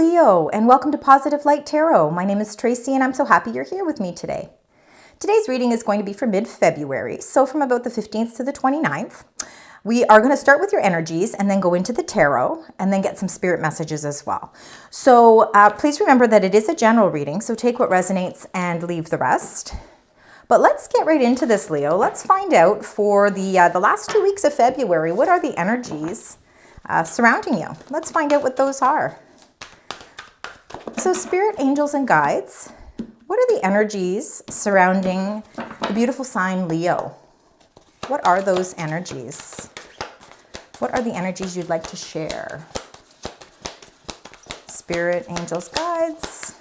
Leo, and welcome to Positive Light Tarot. My name is Tracy, and I'm so happy you're here with me today. Today's reading is going to be for mid-February, so from about the 15th to the 29th. We are going to start with your energies and then go into the tarot and then get some spirit messages as well. So please remember that it is a general reading, so take what resonates and leave the rest. But let's get right into this, Leo. Let's find out for the last 2 weeks of February, what are the energies surrounding you? Let's find out what those are. So spirit, angels, and guides, what are the energies surrounding the beautiful sign Leo? What are those energies? What are the energies you'd like to share? Spirit, angels, guides.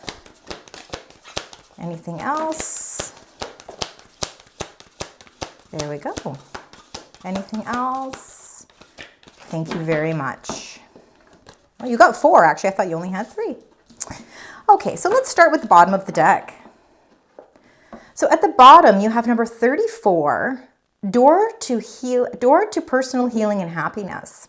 Anything else? There we go. Anything else? Thank you very much. Well, you got 4, actually. I thought you only had 3. Okay, so let's start with the bottom of the deck. So at the bottom, you have number 34, door to personal healing and happiness.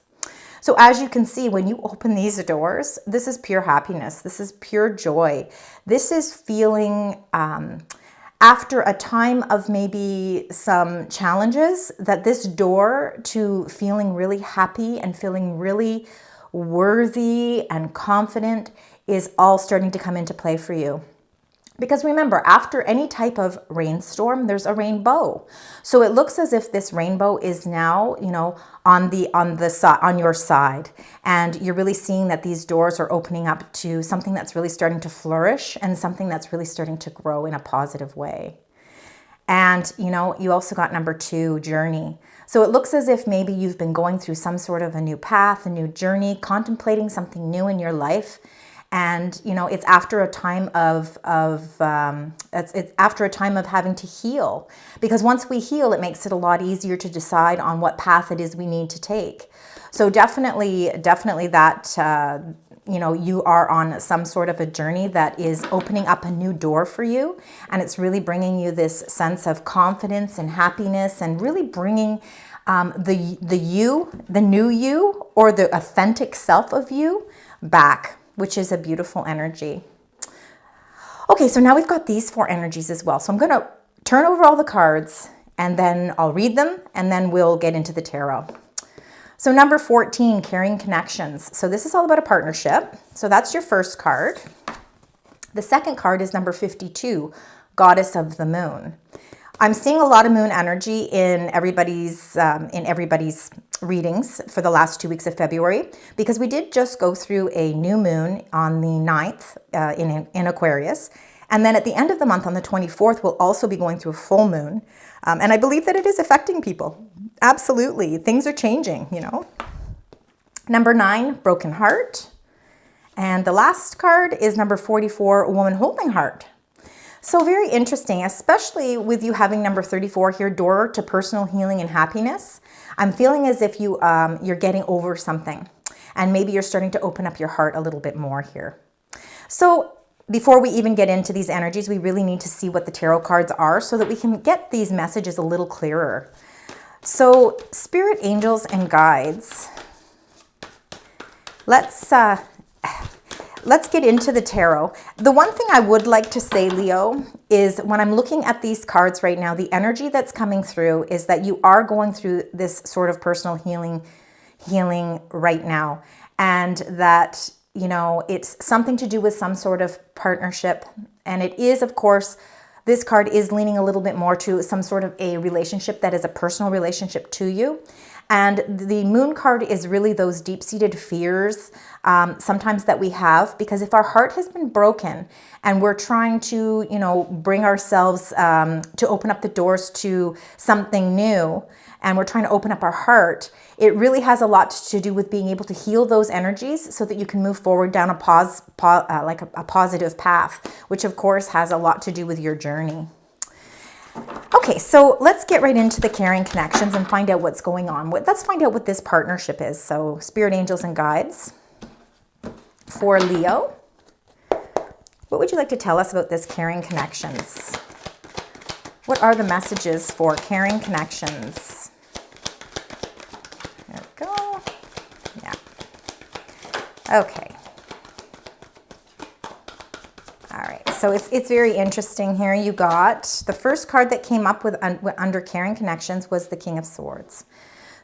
So as you can see, when you open these doors, this is pure happiness. This is pure joy. This is feeling, after a time of maybe some challenges, that this door to feeling really happy and feeling really worthy and confident is all starting to come into play for you. Because remember, after any type of rainstorm, there's a rainbow. So it looks as if this rainbow is now, on your side, and you're really seeing that these doors are opening up to something that's really starting to flourish and something that's really starting to grow in a positive way. And you also got number 2, journey. So it looks as if maybe you've been going through some sort of a new path, a new journey, contemplating something new in your life. And it's after a time of it's after a time of having to heal, because once we heal, it makes it a lot easier to decide on what path it is we need to take. So definitely that you are on some sort of a journey that is opening up a new door for you, and it's really bringing you this sense of confidence and happiness, and really bringing the new you, or the authentic self of you, back, which is a beautiful energy. Okay, so now we've got these 4 energies as well. So I'm going to turn over all the cards, and then I'll read them, and then we'll get into the tarot. So number 14, carrying connections. So this is all about a partnership. So that's your first card. The second card is number 52, goddess of the moon. I'm seeing a lot of moon energy in everybody's readings for the last 2 weeks of February, because we did just go through a new moon on the 9th in Aquarius. And then at the end of the month on the 24th, we'll also be going through a full moon. And I believe that it is affecting people. Absolutely. Things are changing, Number 9, broken heart. And the last card is number 44, woman holding heart. So very interesting, especially with you having number 34 here, door to personal healing and happiness. I'm feeling as if you're getting over something, and maybe you're starting to open up your heart a little bit more here. So before we even get into these energies, we really need to see what the tarot cards are so that we can get these messages a little clearer. So spirit, angels, and guides. Let's get into the tarot. The one thing I would like to say, Leo, is when I'm looking at these cards right now, the energy that's coming through is that you are going through this sort of personal healing right now. And that, it's something to do with some sort of partnership. And it is, of course, this card is leaning a little bit more to some sort of a relationship that is a personal relationship to you. And the moon card is really those deep-seated fears sometimes that we have, because if our heart has been broken and we're trying to, bring ourselves to open up the doors to something new, and we're trying to open up our heart, it really has a lot to do with being able to heal those energies so that you can move forward down a positive path, which of course has a lot to do with your journey. Okay, so let's get right into the carrying connections and find out what's going on. Let's find out what this partnership is. So spirit, angels, and guides for Leo. What would you like to tell us about this carrying connections? What are the messages for carrying connections? There we go. Yeah. Okay. All right, so it's very interesting here. You got the first card that came up with under caring connections was the King of Swords.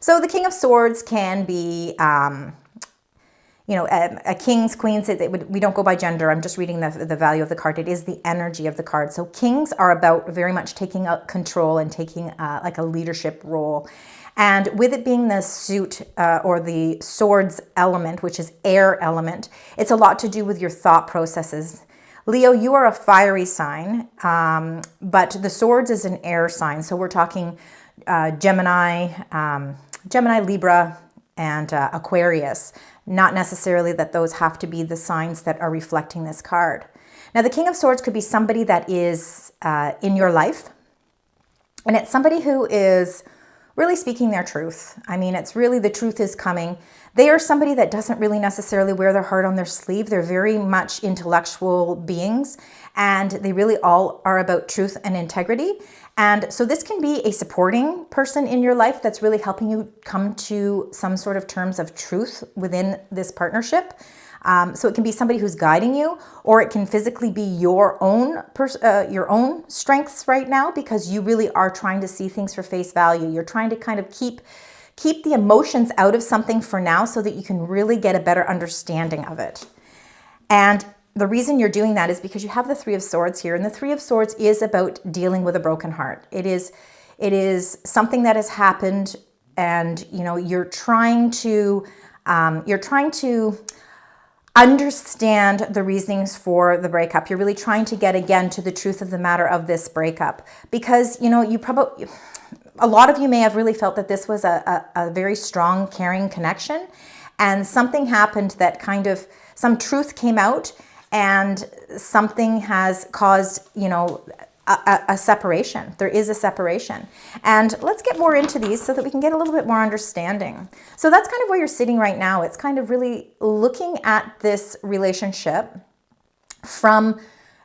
So the King of Swords can be, you know, a kings, queens. We don't go by gender. I'm just reading the value of the card. It is the energy of the card. So kings are about very much taking control and taking like a leadership role. And with it being the suit or the swords element, which is air element, it's a lot to do with your thought processes. Leo, you are a fiery sign, but the swords is an air sign. So we're talking Gemini, Libra, and Aquarius. Not necessarily that those have to be the signs that are reflecting this card. Now, the King of Swords could be somebody that is in your life. And it's somebody who is really speaking their truth. I mean, it's really the truth is coming. They are somebody that doesn't really necessarily wear their heart on their sleeve. They're very much intellectual beings, and they really all are about truth and integrity. And so this can be a supporting person in your life that's really helping you come to some sort of terms of truth within this partnership. So it can be somebody who's guiding you, or it can physically be your own strengths right now, because you really are trying to see things for face value. You're trying to kind of keep the emotions out of something for now so that you can really get a better understanding of it. And the reason you're doing that is because you have the Three of Swords here, and the Three of Swords is about dealing with a broken heart. It is something that has happened, and you know you're trying to understand the reasonings for the breakup. You're really trying to get again to the truth of the matter of this breakup, because you know a lot of you may have really felt that this was a very strong, caring connection, and something happened that some truth came out, and something has caused, you know, a separation. There is a separation. And let's get more into these so that we can get a little bit more understanding. So that's kind of where you're sitting right now. It's kind of really looking at this relationship from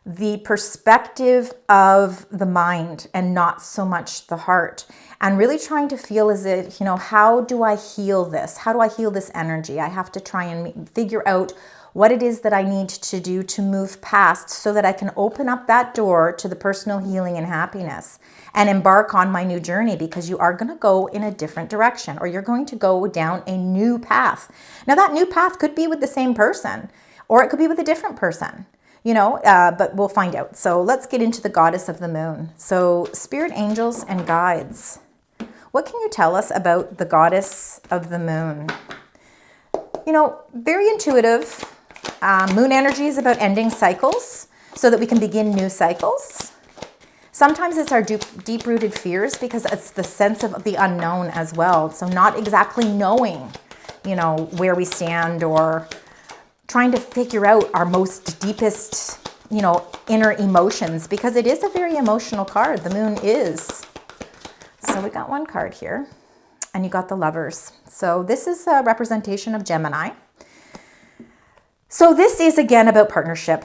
the perspective of the mind and not so much the heart, and really trying to feel as if, you know, how do I heal this? How do I heal this energy? I have to try and figure out what it is that I need to do to move past so that I can open up that door to the personal healing and happiness and embark on my new journey, because you are going to go in a different direction, or you're going to go down a new path. Now, that new path could be with the same person, or it could be with a different person. You know, but we'll find out. So let's get into the Goddess of the Moon. So spirit angels and guides. What can you tell us about the Goddess of the Moon? You know, very intuitive. Moon energy is about ending cycles so that we can begin new cycles. Sometimes it's our deep-rooted fears, because it's the sense of the unknown as well. So not exactly knowing, you know, where we stand, or trying to figure out our most deepest, you know, inner emotions, because it is a very emotional card. The Moon is. So we got one card here, and you got the Lovers. So this is a representation of Gemini. So this is again about partnership.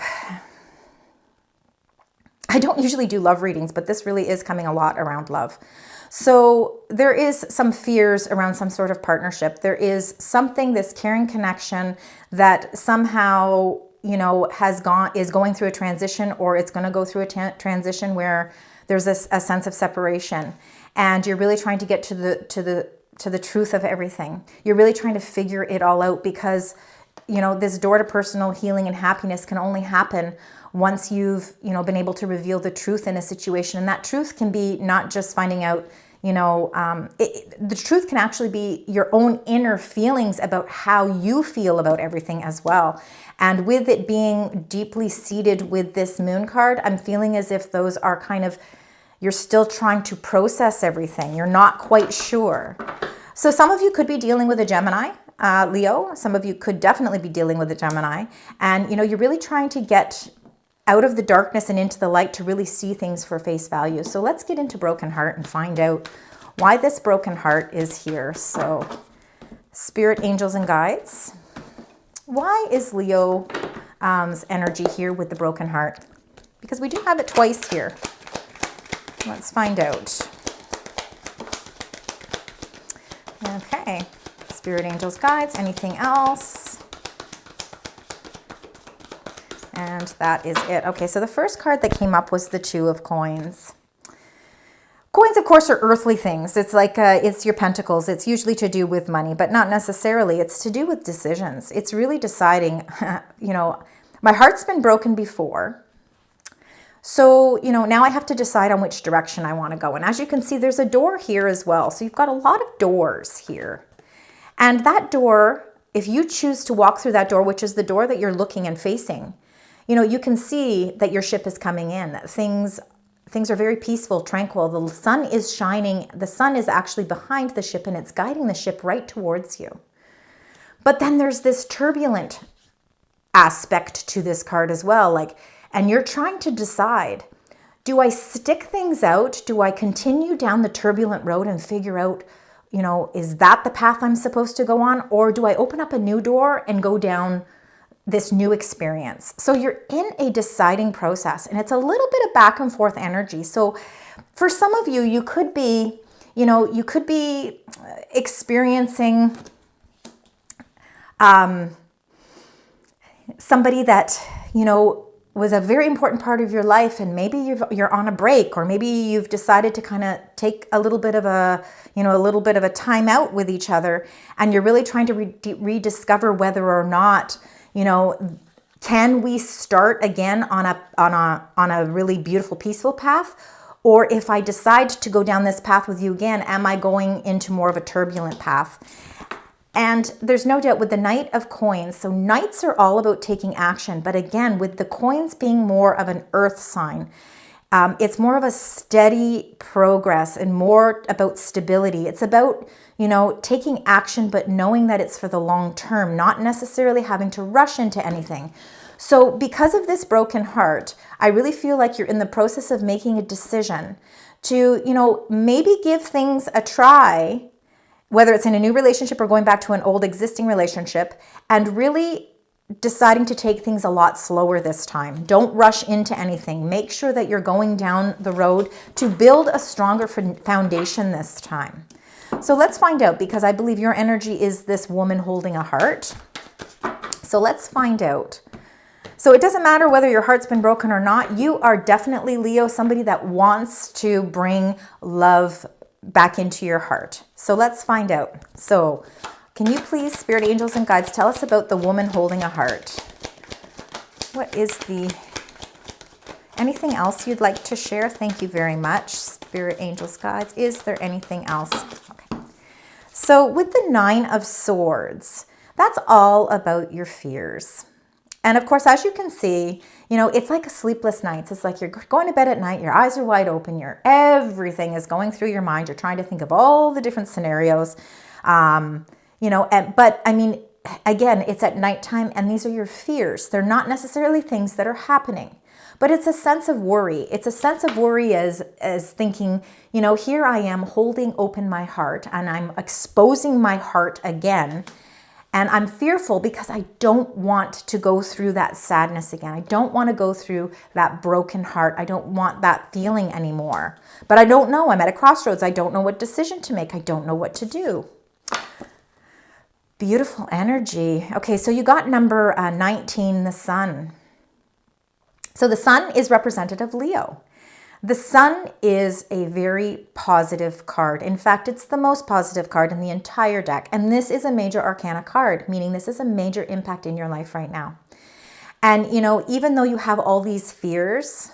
I don't usually do love readings, but this really is coming a lot around love. So there is some fears around some sort of partnership. There is something, this caring connection that somehow, you know, is going through a transition, or it's going to go through a transition where there's a sense of separation, and you're really trying to get to the truth of everything. You're really trying to figure it all out, because, you know, this door to personal healing and happiness can only happen once you've, you know, been able to reveal the truth in a situation. And that truth can be not just finding out, you know, the truth can actually be your own inner feelings about how you feel about everything as well. And with it being deeply seated with this Moon card, I'm feeling as if those are kind of, you're still trying to process everything. You're not quite sure. So some of you could be dealing with a Gemini, Leo. Some of you could definitely be dealing with a Gemini. And, you know, you're really trying to get out of the darkness and into the light to really see things for face value. So let's get into broken heart and find out why this broken heart is here. So spirit angels and guides. Why is Leo's energy here with the broken heart? Because we do have it twice here. Let's find out. Okay, spirit angels, guides, anything else? And that is it. Okay, so the first card that came up was the Two of Coins. Coins, of course, are earthly things. It's like, it's your pentacles. It's usually to do with money, but not necessarily. It's to do with decisions. It's really deciding, you know, my heart's been broken before. So, you know, now I have to decide on which direction I want to go. And as you can see, there's a door here as well. So you've got a lot of doors here. And that door, if you choose to walk through that door, which is the door that you're looking and facing, you know, you can see that your ship is coming in. Things are very peaceful, tranquil. The sun is shining. The sun is actually behind the ship and it's guiding the ship right towards you. But then there's this turbulent aspect to this card as well. And you're trying to decide, do I stick things out? Do I continue down the turbulent road and figure out, you know, is that the path I'm supposed to go on? Or do I open up a new door and go down this new experience? So you're in a deciding process, and it's a little bit of back and forth energy. So for some of you, you could be, you know, you could be experiencing somebody that, you know, was a very important part of your life, and maybe you're on a break, or maybe you've decided to kind of take a little bit of a, you know, a little bit of a time out with each other, and you're really trying to rediscover whether or not, you know, can we start again on a really beautiful, peaceful path? Or if I decide to go down this path with you again, am I going into more of a turbulent path? And there's no doubt with the Knight of Coins, so Knights are all about taking action. But again, with the coins being more of an earth sign, it's more of a steady progress and more about stability. It's about, you know, taking action, but knowing that it's for the long term, not necessarily having to rush into anything. So because of this broken heart, I really feel like you're in the process of making a decision to, you know, maybe give things a try, whether it's in a new relationship or going back to an old existing relationship, and really deciding to take things a lot slower this time. Don't rush into anything. Make sure that you're going down the road to build a stronger foundation this time. So let's find out, because I believe your energy is this woman holding a heart. So let's find out. So it doesn't matter whether your heart's been broken or not. You are definitely, Leo, somebody that wants to bring love back into your heart. So let's find out. So can you please, Spirit, Angels, and Guides, tell us about the woman holding a heart? What is anything else you'd like to share? Thank you very much, Spirit, Angels, Guides. Is there anything else? Okay. So with the Nine of Swords, that's all about your fears. And of course, as you can see, you know, it's like a sleepless night. It's like you're going to bed at night, your eyes are wide open, everything is going through your mind. You're trying to think of all the different scenarios, you know, but I mean, again, it's at nighttime and these are your fears. They're not necessarily things that are happening, but it's a sense of worry. It's a sense of worry as thinking, you know, here I am holding open my heart and I'm exposing my heart again. And I'm fearful because I don't want to go through that sadness again. I don't want to go through that broken heart. I don't want that feeling anymore. But I don't know. I'm at a crossroads. I don't know what decision to make. I don't know what to do. Beautiful energy. Okay, so you got number 19, the Sun. So the Sun is representative of Leo. The Sun is a very positive card. In fact, it's the most positive card in the entire deck. And this is a major arcana card, meaning this is a major impact in your life right now. And, you know, even though you have all these fears,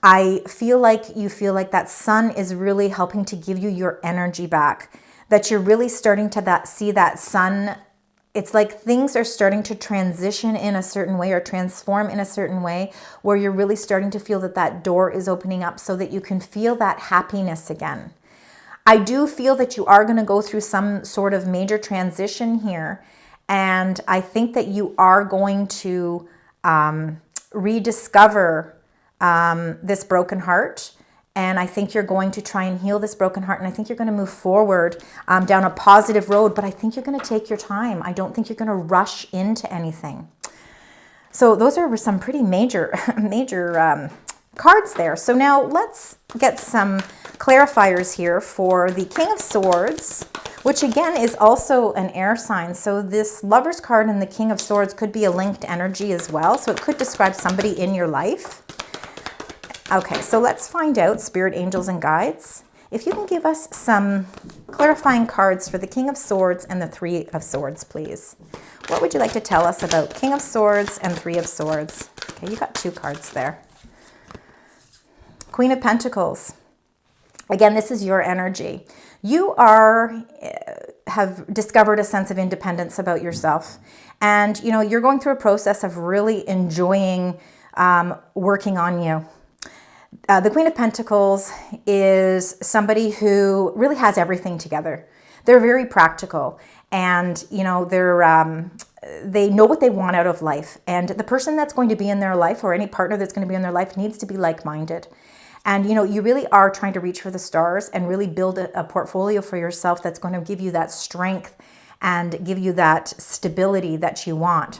I feel like you feel like that Sun is really helping to give you your energy back, that you're really starting to see that Sun. It's like things are starting to transition in a certain way or transform in a certain way where you're really starting to feel that that door is opening up so that you can feel that happiness again. I do feel that you are going to go through some sort of major transition here. And I think that you are going to rediscover this broken heart. And I think you're going to try and heal this broken heart. And I think you're going to move forward down a positive road. But I think you're going to take your time. I don't think you're going to rush into anything. So those are some pretty major cards there. So now let's get some clarifiers here for the King of Swords. which again is also an air sign. So this Lover's card and the King of Swords could be a linked energy as well. So it could describe somebody in your life. Okay, so let's find out, spirit, angels, and guides, if you can give us some clarifying cards for the King of Swords and the Three of Swords, please. What would you like to tell us about King of Swords and Three of Swords? Okay, you got 2 cards there. Queen of Pentacles. Again, this is your energy. You have discovered a sense of independence about yourself. And, you know, you're going through a process of really enjoying working on you. The Queen of Pentacles is somebody who really has everything together. They're very practical, and you know they know what they want out of life. And the person that's going to be in their life, or any partner that's going to be in their life, needs to be like-minded. And you know, you really are trying to reach for the stars and really build a portfolio for yourself that's going to give you that strength and give you that stability that you want.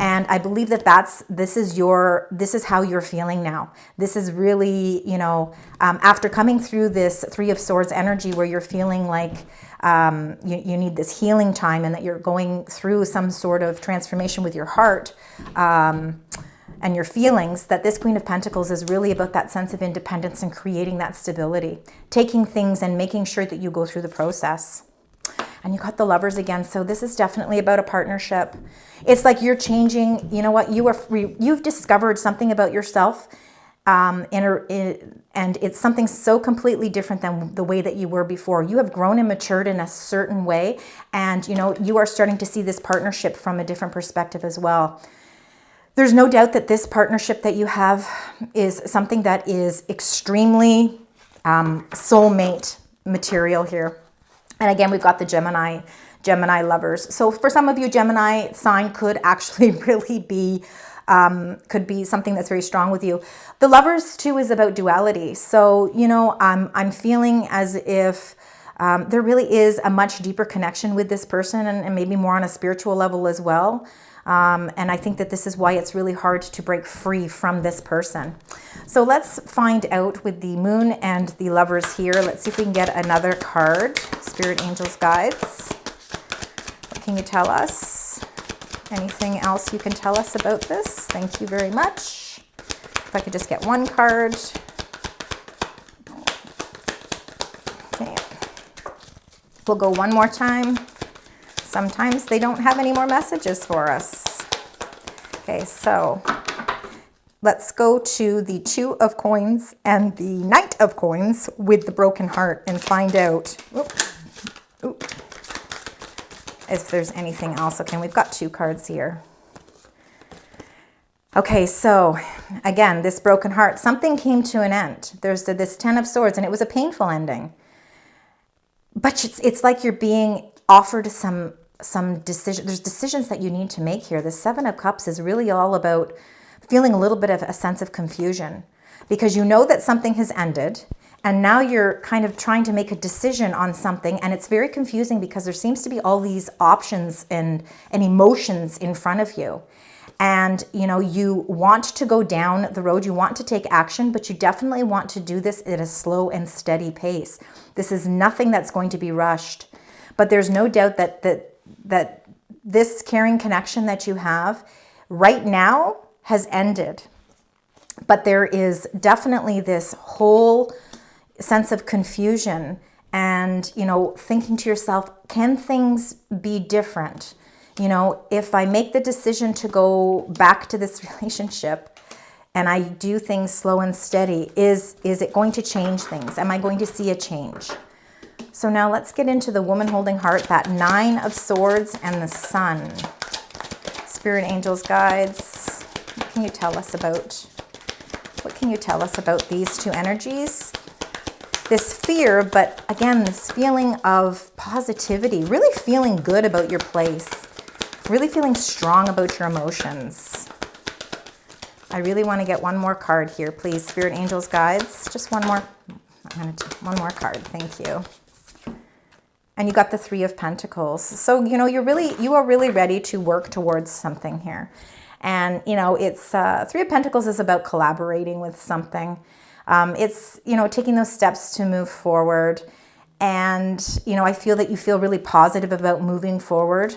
And I believe that this is how you're feeling now. This is really, you know, after coming through this Three of Swords energy where you're feeling like you need this healing time, and that you're going through some sort of transformation with your heart and your feelings, that this Queen of Pentacles is really about that sense of independence and creating that stability, taking things and making sure that you go through the process. And you got the Lovers again. So this is definitely about a partnership. It's like you're changing, you know what, you've discovered something about yourself, and it's something so completely different than the way that you were before. You have grown and matured in a certain way, and you know, you are starting to see this partnership from a different perspective as well. There's no doubt that this partnership that you have is something that is extremely soulmate material here. And again, we've got the Gemini Lovers. So for some of you, Gemini sign could actually really be, could be something that's very strong with you. The Lovers too is about duality. So, you know, I'm feeling as if there really is a much deeper connection with this person, and maybe more on a spiritual level as well. And I think that this is why it's really hard to break free from this person. So let's find out with the Moon and the Lovers here. Let's see if we can get another card. Spirit, angels, guides. What can you tell us? Anything else you can tell us about this? Thank you very much. If I could just get one card. Okay. We'll go one more time. Sometimes they don't have any more messages for us. Okay, so let's go to the Two of Coins and the Knight of Coins with the Broken Heart and find out if there's anything else. Okay, we've got 2 cards here. Okay, so again, this broken heart, something came to an end. There's this 10 of Swords, and it was a painful ending. But it's like you're being offered some decision. There's decisions that you need to make here. The 7 of Cups is really all about feeling a little bit of a sense of confusion, because you know that something has ended, and now you're kind of trying to make a decision on something, and it's very confusing because there seems to be all these options and emotions in front of you. And, you know, you want to go down the road, you want to take action, but you definitely want to do this at a slow and steady pace. This is nothing that's going to be rushed. But there's no doubt that this caring connection that you have right now has ended. But there is definitely this whole sense of confusion and, you know, thinking to yourself, can things be different? You know, if I make the decision to go back to this relationship and I do things slow and steady, is it going to change things? Am I going to see a change? So now let's get into the Woman Holding Heart, that 9 of Swords and the Sun. Spirit, angels, guides, what can you tell us about these 2 energies? This fear, but again, this feeling of positivity, really feeling good about your place, really feeling strong about your emotions. I really want to get one more card here, please. Spirit, angels, guides, just one more. I'm going to take one more card. Thank you. And you got the 3 of Pentacles. So, you know, you are really ready to work towards something here. And, you know, it's 3 of Pentacles is about collaborating with something. It's, you know, taking those steps to move forward. And, you know, I feel that you feel really positive about moving forward.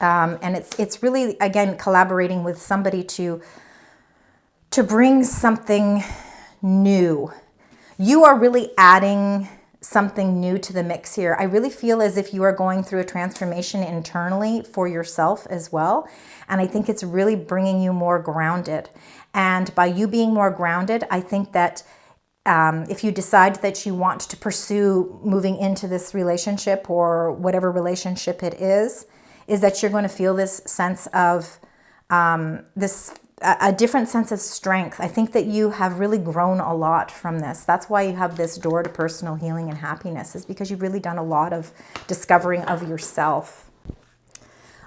And it's really, again, collaborating with somebody to bring something new. You are really adding something new to the mix here. I really feel as if you are going through a transformation internally for yourself as well. And I think it's really bringing you more grounded. And by you being more grounded, I think that if you decide that you want to pursue moving into this relationship or whatever relationship it is that you're going to feel this sense of a different sense of strength. I think that you have really grown a lot from this. That's why you have this door to personal healing and happiness, is because you've really done a lot of discovering of yourself.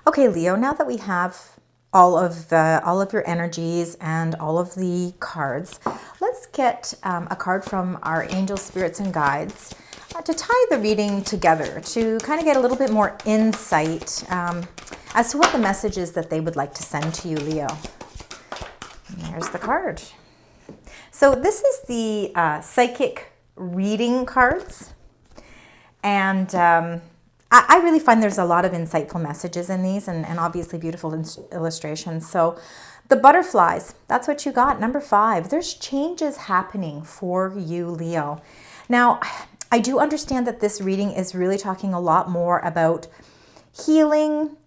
Okay, Leo, now that we have all of your energies and all of the cards, let's get a card from our angels, spirits, and guides to tie the reading together, to kind of get a little bit more insight as to what the message is that they would like to send to you, Leo. And here's the card. So this is the psychic reading cards. And I really find there's a lot of insightful messages in these, and obviously beautiful illustrations. So the butterflies, that's what you got, number 5. There's changes happening for you, Leo. Now, I do understand that this reading is really talking a lot more about healing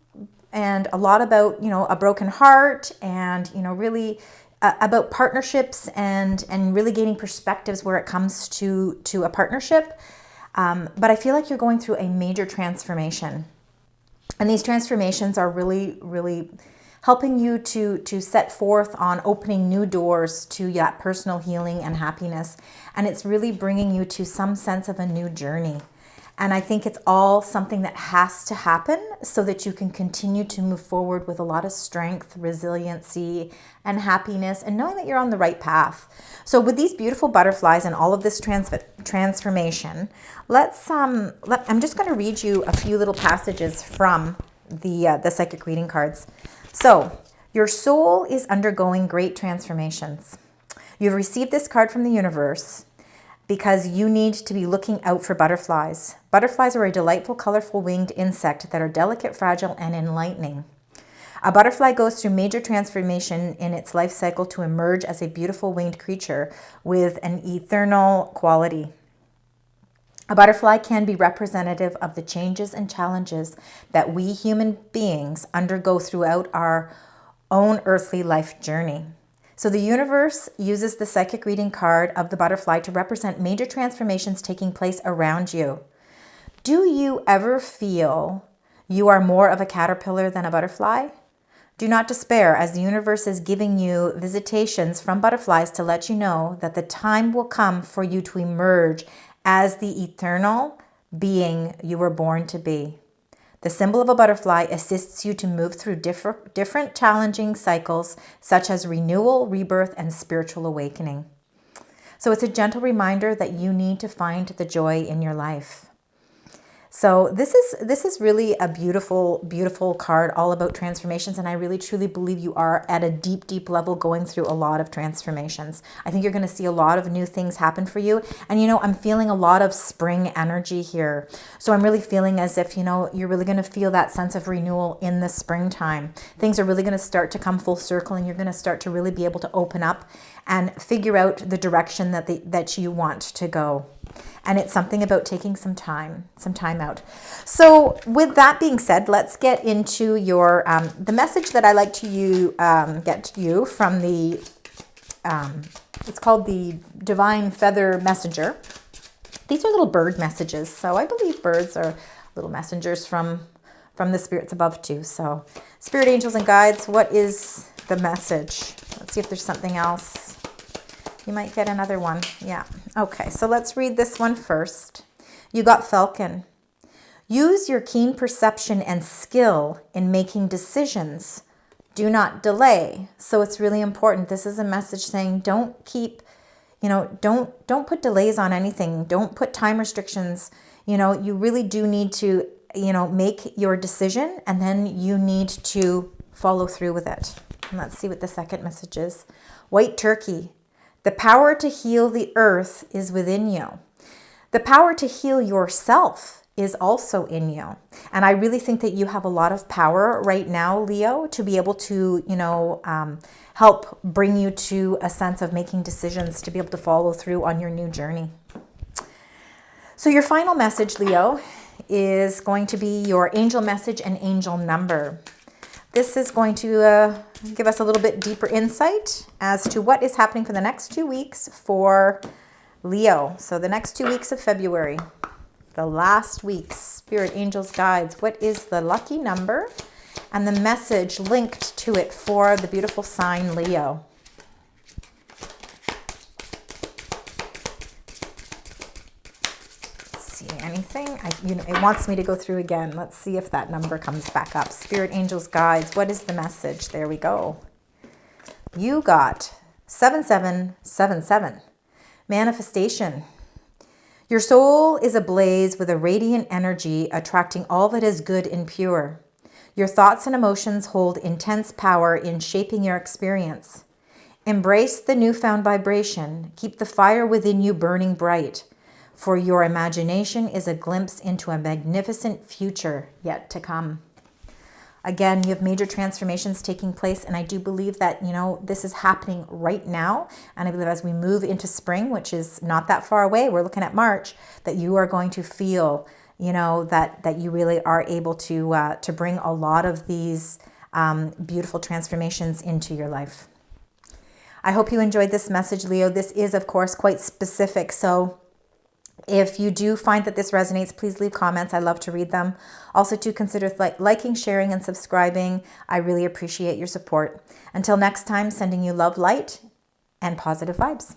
and a lot about, you know, a broken heart and, you know, really about partnerships and really gaining perspectives where it comes to a partnership. But I feel like you're going through a major transformation. And these transformations are really, really helping you to set forth on opening new doors to that personal healing and happiness. And it's really bringing you to some sense of a new journey. And I think it's all something that has to happen so that you can continue to move forward with a lot of strength, resiliency, and happiness, and knowing that you're on the right path. So with these beautiful butterflies and all of this transformation, I'm just going to read you a few little passages from the psychic reading cards. So, your soul is undergoing great transformations. You've received this card from the universe because you need to be looking out for butterflies. Butterflies are a delightful, colorful winged insect that are delicate, fragile, and enlightening. A butterfly goes through major transformation in its life cycle to emerge as a beautiful winged creature with an eternal quality. A butterfly can be representative of the changes and challenges that we human beings undergo throughout our own earthly life journey. So the universe uses the psychic reading card of the butterfly to represent major transformations taking place around you. Do you ever feel you are more of a caterpillar than a butterfly? Do not despair, as the universe is giving you visitations from butterflies to let you know that the time will come for you to emerge as the eternal being you were born to be. The symbol of a butterfly assists you to move through different challenging cycles, such as renewal, rebirth, and spiritual awakening. So it's a gentle reminder that you need to find the joy in your life. So this is really a beautiful, beautiful card all about transformations. And I really, truly believe you are at a deep, deep level going through a lot of transformations. I think you're going to see a lot of new things happen for you. And, you know, I'm feeling a lot of spring energy here. So I'm really feeling as if, you know, you're really going to feel that sense of renewal in the springtime. Things are really going to start to come full circle, and you're going to start to really be able to open up and figure out the direction that you want to go. And it's something about taking some time out. So with that being said, let's get into your the message that I like to get to you from the it's called the Divine Feather Messenger. These are little bird messages. So I believe birds are little messengers from the spirits above too. So spirit angels and guides, what is the message? Let's see if there's something else. You might get another one. Yeah. Okay, so let's read this one first. You got Falcon. Use your keen perception and skill in making decisions. Do not delay. So it's really important. This is a message saying don't keep, don't put delays on anything. Don't put time restrictions. You really do need to, make your decision, and then you need to follow through with it. And let's see what the second message is. White Turkey. The power to heal the earth is within you. The power to heal yourself is also in you. And I really think that you have a lot of power right now, Leo, to be able to, help bring you to a sense of making decisions, to be able to follow through on your new journey. So your final message, Leo, is going to be your angel message and angel number. This is going to give us a little bit deeper insight as to what is happening for the next 2 weeks for Leo. So the next 2 weeks of February, the last weeks, spirit, angels, guides, what is the lucky number and the message linked to it for the beautiful sign Leo? Let's see, anything? It wants me to go through again. Let's see if that number comes back up. Spirit, angels, guides, what is the message? There we go. You got 7777. Manifestation. Your soul is ablaze with a radiant energy, attracting all that is good and pure. Your thoughts and emotions hold intense power in shaping your experience. Embrace the newfound vibration. Keep the fire within you burning bright, for your imagination is a glimpse into a magnificent future yet to come. Again, you have major transformations taking place, and I do believe that, this is happening right now. And I believe as we move into spring, which is not that far away, we're looking at March, that you are going to feel, that you really are able to bring a lot of these beautiful transformations into your life. I hope you enjoyed this message, Leo. This is, of course, quite specific. So if you do find that this resonates, please leave comments. I love to read them. Also, to consider liking, sharing, and subscribing. I really appreciate your support. Until next time, sending you love, light, and positive vibes.